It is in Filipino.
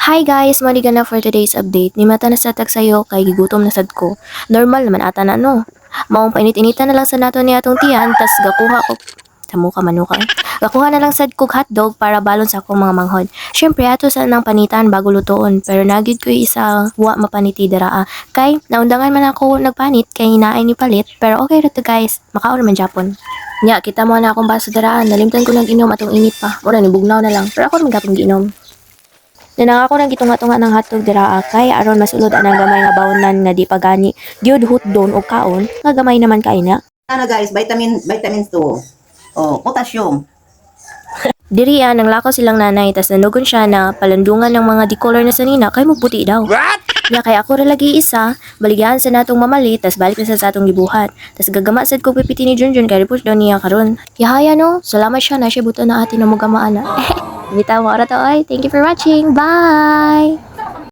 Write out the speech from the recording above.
Hi guys, mali na for today's update. Ni mata na sa tag sayo kay gigutom na sad ko. Normal naman ata na no. Maong painit-initan na lang sa nato ni atong tiyan tas gakuha ko sa muka manuka. Gakuha na lang sad kog hotdog para balon sa akong mga manghod. Syempre ato sa nang panitan bago lutoon pero nagid ko isa wa mapaniti dara. Kay naundangan man ako nagpanit kay hinaay ni palit pero okay ra to guys. Makaon man Japon. Nya kita mo na akong baso daraan. Nalimtan ko nang inom atong init pa. Mura ni bugnaw na lang. Pero ako naman gapong giinom. Nanang ako nang gitunga-tunga ng hotdog dira kay aron masulod anang gamay nga bawnan nga di pagani gyud hutdon og kaon nga gamay naman kay na. Ano guys, vitamins 2. Oh, potassium. Diri nang lakaw silang nanay tas nanugon siya na palandungan ng mga decolor na sanina kay magputi daw. Ya kay ako ra lagi isa, baligyan sa natong mamali tas balik na sa atong gibuhat. Tas gagama sad ko pipiti ni Junjun kay report daw niya karon. Yahaya no, salamat siya na siya buto na atin na mo gamaan na. Bitaw mo ra to ay. Thank you for watching. Bye.